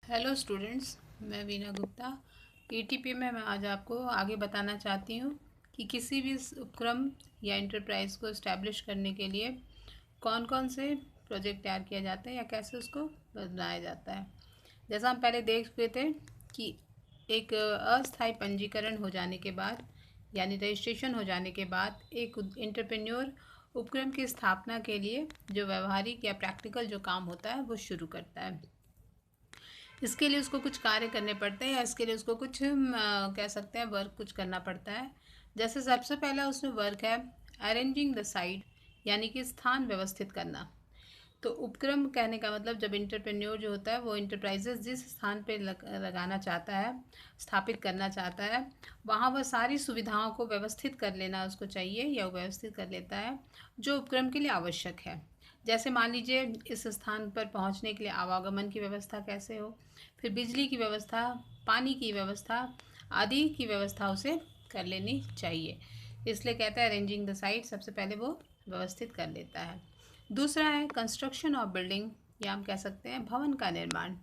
Hello students, मैं Veena Gupta. ETP में मैं आज आपको आगे बताना चाहती हूँ कि किसी भी उपक्रम या इंटरप्राइज को इस्टेब्लिश करने के लिए कौन कौन से प्रोजेक्ट तैयार किया जाता है या कैसे उसको बनाया जाता है। जैसा हम पहले देख चुके थे कि एक अस्थायी पंजीकरण हो जाने के बाद यानी रजिस्ट्रेशन हो जाने के बाद एक इंटरप्रेन्योर उपक्रम की स्थापना के लिए जो व्यवहारिक या प्रैक्टिकल जो काम होता है वो शुरू करता है। इसके लिए उसको कुछ कार्य करने पड़ते हैं या इसके लिए उसको कुछ कह सकते हैं वर्क कुछ करना पड़ता है। जैसे सबसे पहला उसमें वर्क है अरेंजिंग द साइट, यानी कि स्थान व्यवस्थित करना। तो उपक्रम कहने का मतलब जब इंटरप्रेन्योर जो होता है वो इंटरप्राइजेस जिस स्थान पे लगाना चाहता है, स्थापित करना चाहता है, वहाँ वह सारी सुविधाओं को व्यवस्थित कर लेना उसको चाहिए या वो व्यवस्थित कर लेता है जो उपक्रम के लिए आवश्यक है। जैसे मान लीजिए इस स्थान पर पहुंचने के लिए आवागमन की व्यवस्था कैसे हो, फिर बिजली की व्यवस्था, पानी की व्यवस्था आदि की व्यवस्था उसे कर लेनी चाहिए। इसलिए कहता है अरेंजिंग द साइट, सबसे पहले वो व्यवस्थित कर लेता है। दूसरा है कंस्ट्रक्शन ऑफ बिल्डिंग, या हम कह सकते हैं भवन का निर्माण।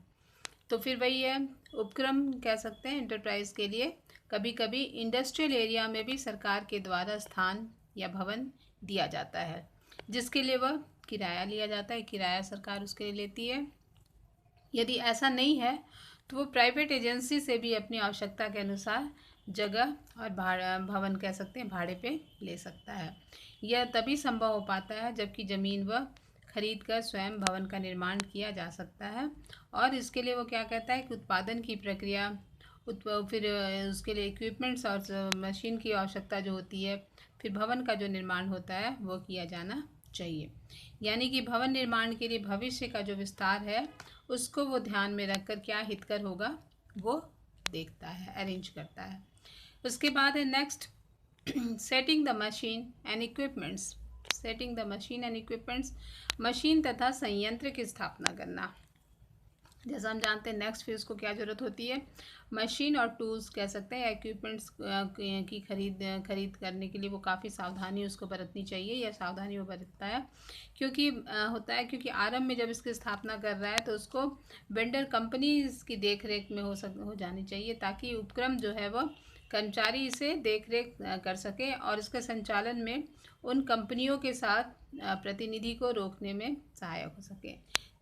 तो फिर वही है, उपक्रम कह सकते हैं इंटरप्राइज के लिए कभी कभी इंडस्ट्रियल एरिया में भी सरकार के द्वारा स्थान या भवन दिया जाता है, जिसके लिए वह किराया लिया जाता है, किराया सरकार उसके लिए लेती है। यदि ऐसा नहीं है तो वो प्राइवेट एजेंसी से भी अपनी आवश्यकता के अनुसार जगह और भाड़ा भवन कह सकते हैं भाड़े पे ले सकता है। यह तभी संभव हो पाता है जबकि ज़मीन वह खरीद कर स्वयं भवन का निर्माण किया जा सकता है। और इसके लिए वो क्या कहता है कि उत्पादन की प्रक्रिया, फिर उसके लिए इक्विपमेंट्स और मशीन की आवश्यकता जो होती है, फिर भवन का जो निर्माण होता है वो किया जाना चाहिए। यानी कि भवन निर्माण के लिए भविष्य का जो विस्तार है उसको वो ध्यान में रखकर क्या हितकर होगा वो देखता है, अरेंज करता है। उसके बाद है next setting the machine and equipments. Setting the machine and equipments, machine तथा संयंत्र की स्थापना करना। जैसा हम जानते हैं नेक्स्ट फिर उसको क्या ज़रूरत होती है, मशीन और टूल्स कह सकते हैं, इक्विपमेंट्स की खरीद करने के लिए वो काफ़ी सावधानी उसको बरतनी चाहिए या सावधानी वो बरतता है। क्योंकि होता है क्योंकि आरंभ में जब इसकी स्थापना कर रहा है तो उसको वेंडर कंपनीज की देख रेख में हो जानी चाहिए, ताकि उपक्रम जो है वो कर्मचारी इसे देख रेख कर सके और इसके संचालन में उन कंपनियों के साथ प्रतिनिधि को रोकने में सहायक हो सके,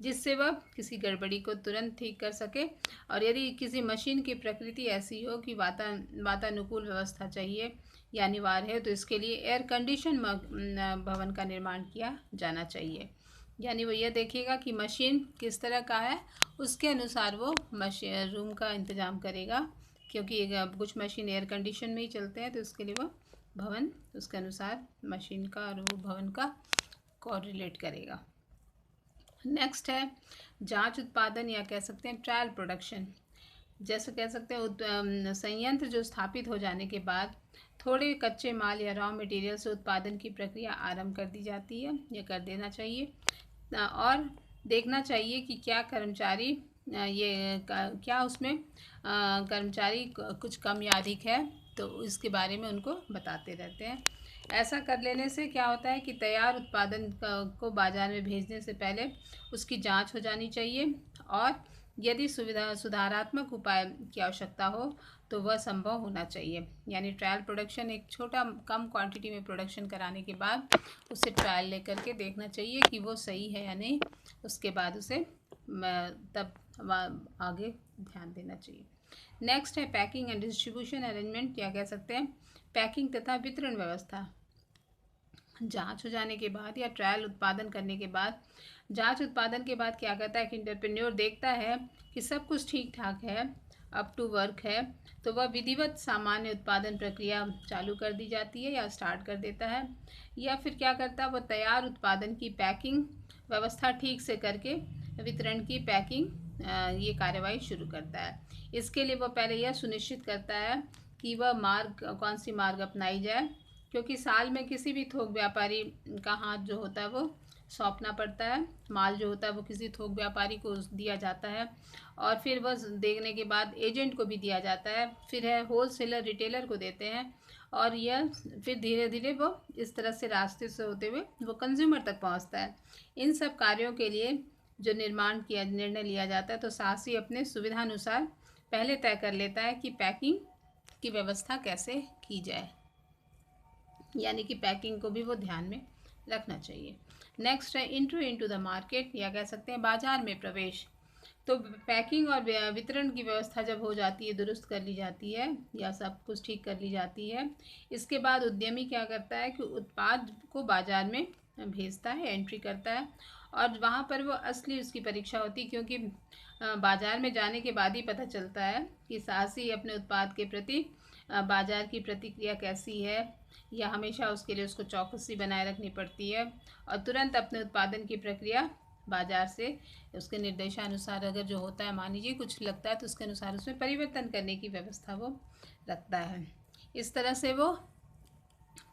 जिससे वह किसी गड़बड़ी को तुरंत ठीक कर सके। और यदि किसी मशीन की प्रकृति ऐसी हो कि वातानुकूल व्यवस्था चाहिए या अनिवार्य है तो इसके लिए एयर कंडीशन भवन का निर्माण किया जाना चाहिए। यानी वो ये देखिएगा कि मशीन किस तरह का है, उसके अनुसार वो मशीन रूम का इंतज़ाम करेगा। क्योंकि कुछ मशीन एयर कंडीशन में ही चलते हैं तो इसके लिए वो भवन उसके अनुसार मशीन का और वो भवन का कोरिलेट करेगा। नेक्स्ट है जांच उत्पादन या कह सकते हैं ट्रायल प्रोडक्शन। जैसे कह सकते हैं संयंत्र जो स्थापित हो जाने के बाद थोड़े कच्चे माल या रॉ मटेरियल से उत्पादन की प्रक्रिया आरंभ कर दी जाती है या कर देना चाहिए। और देखना चाहिए कि क्या कर्मचारी क्या उसमें कर्मचारी कुछ कम या अधिक है तो इसके बारे में उनको बताते रहते हैं। ऐसा कर लेने से क्या होता है कि तैयार उत्पादन को बाजार में भेजने से पहले उसकी जांच हो जानी चाहिए और यदि सुधारात्मक उपाय की आवश्यकता हो तो वह संभव होना चाहिए। यानी ट्रायल प्रोडक्शन एक छोटा कम क्वांटिटी में प्रोडक्शन कराने के बाद उसे ट्रायल लेकर के देखना चाहिए कि वो सही है या नहीं, उसके बाद उसे तब आगे ध्यान देना चाहिए। नेक्स्ट है पैकिंग एंड डिस्ट्रीब्यूशन अरेंजमेंट, या कह सकते हैं पैकिंग तथा वितरण व्यवस्था। जांच हो जाने के बाद या ट्रायल उत्पादन करने के बाद, जांच उत्पादन के बाद क्या करता है कि इंटरप्रेन्योर देखता है कि सब कुछ ठीक ठाक है, अप टू वर्क है, तो वह विधिवत सामान्य उत्पादन प्रक्रिया चालू कर दी जाती है या स्टार्ट कर देता है। या फिर क्या करता है वह तैयार उत्पादन की पैकिंग व्यवस्था ठीक से करके वितरण की पैकिंग ये कार्यवाही शुरू करता है। इसके लिए वह पहले यह सुनिश्चित करता है कि वह कौन सी मार्ग अपनाई जाए, क्योंकि साल में किसी भी थोक व्यापारी का हाथ जो होता है वो सौंपना पड़ता है। माल जो होता है वो किसी थोक व्यापारी को दिया जाता है और फिर वह देखने के बाद एजेंट को भी दिया जाता है, फिर है होलसेलर रिटेलर को देते हैं और यह फिर धीरे धीरे वो इस तरह से रास्ते से होते हुए वो कंज्यूमर तक पहुंचता है। इन सब कार्यों के लिए जो निर्माण किया निर्णय लिया जाता है तो साहसी अपने सुविधानुसार पहले तय कर लेता है कि पैकिंग की व्यवस्था कैसे की जाए, यानी कि पैकिंग को भी वो ध्यान में रखना चाहिए। नेक्स्ट है एंट्री इनटू द मार्केट, या कह सकते हैं बाजार में प्रवेश। तो पैकिंग और वितरण की व्यवस्था जब हो जाती है, दुरुस्त कर ली जाती है या सब कुछ ठीक कर ली जाती है, इसके बाद उद्यमी क्या करता है कि उत्पाद को बाजार में भेजता है, एंट्री करता है, और वहाँ पर वो असली उसकी परीक्षा होती है, क्योंकि बाजार में जाने के बाद ही पता चलता है कि साहसी अपने उत्पाद के प्रति बाजार की प्रतिक्रिया कैसी है, या हमेशा उसके लिए उसको चौकसी बनाए रखनी पड़ती है और तुरंत अपने उत्पादन की प्रक्रिया बाजार से उसके निर्देशानुसार अगर जो होता है, मान लीजिए कुछ लगता है तो उसके अनुसार उसमें परिवर्तन करने की व्यवस्था वो रखता है। इस तरह से वो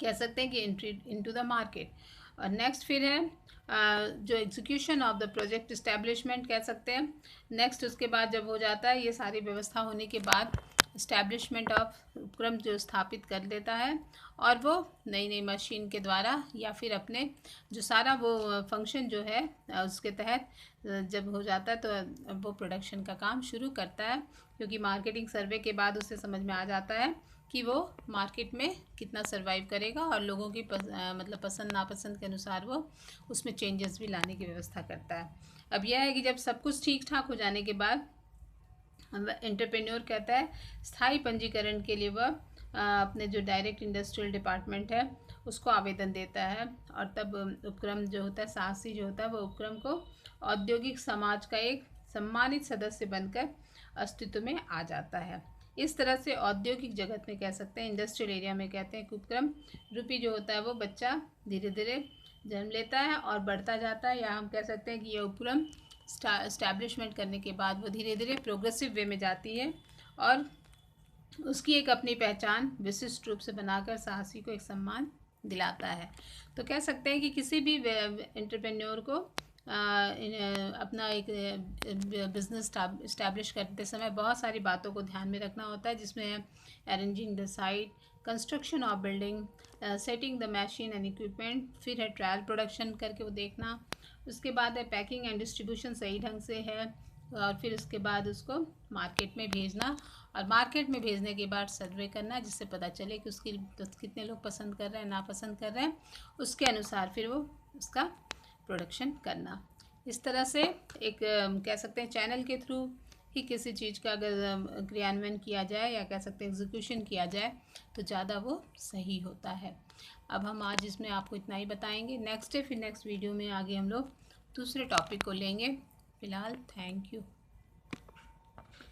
कह सकते हैं कि एंट्री इनटू द मार्केट। और नेक्स्ट फिर है जो execution of the project establishment कह सकते हैं। नेक्स्ट उसके बाद जब हो जाता है ये सारी व्यवस्था होने के बाद इस्टेब्लिशमेंट ऑफ उपक्रम जो स्थापित कर देता है, और वो नई नई मशीन के द्वारा या फिर अपने जो सारा वो फंक्शन जो है उसके तहत जब हो जाता है तो वो प्रोडक्शन का काम शुरू करता है, क्योंकि मार्केटिंग सर्वे के बाद उसे समझ में आ जाता है कि वो मार्केट में कितना सर्वाइव करेगा, और लोगों की मतलब पसंद नापसंद के अनुसार वो उसमें चेंजेस भी लाने की व्यवस्था करता है। अब यह है कि जब सब कुछ ठीक ठाक हो जाने के बाद एंटरप्रेन्योर कहता है स्थायी पंजीकरण के लिए वह अपने जो डायरेक्ट इंडस्ट्रियल डिपार्टमेंट है उसको आवेदन देता है, और तब उपक्रम जो होता है, साहसी जो होता है, वो उपक्रम को औद्योगिक समाज का एक सम्मानित सदस्य बनकर अस्तित्व में आ जाता है। इस तरह से औद्योगिक जगत में कह सकते हैं, इंडस्ट्रियल एरिया में कहते हैं कि उपक्रम रूपी जो होता है वो बच्चा धीरे धीरे जन्म लेता है और बढ़ता जाता है, या हम कह सकते हैं कि यह उपक्रम इस्टेब्लिशमेंट करने के बाद वो धीरे धीरे प्रोग्रेसिव वे में जाती है और उसकी एक अपनी पहचान विशिष्ट रूप से बनाकर साहसी को एक सम्मान दिलाता है। तो कह सकते हैं कि किसी भी एंटरप्रेन्योर को अपना एक बिजनेस इस्टेब्लिश करते समय बहुत सारी बातों को ध्यान में रखना होता है, जिसमें arranging the site, construction of building, setting the machine and equipment, फिर है ट्रायल प्रोडक्शन करके वो देखना, उसके बाद है पैकिंग एंड डिस्ट्रीब्यूशन सही ढंग से है, और फिर उसके बाद उसको मार्केट में भेजना, और मार्केट में भेजने के बाद सर्वे करना जिससे पता चले कि उसकी कितने लोग पसंद कर रहे हैं, नापसंद कर रहे हैं, उसके अनुसार फिर वो उसका प्रोडक्शन करना। इस तरह से एक कह सकते हैं चैनल के थ्रू ही किसी चीज़ का अगर क्रियान्वयन किया जाए या कह सकते हैं एग्जीक्यूशन किया जाए तो ज़्यादा वो सही होता है। अब हम आज इसमें आपको इतना ही बताएंगे। नेक्स्ट वीडियो में आगे हम लोग दूसरे टॉपिक को लेंगे। फ़िलहाल थैंक यू।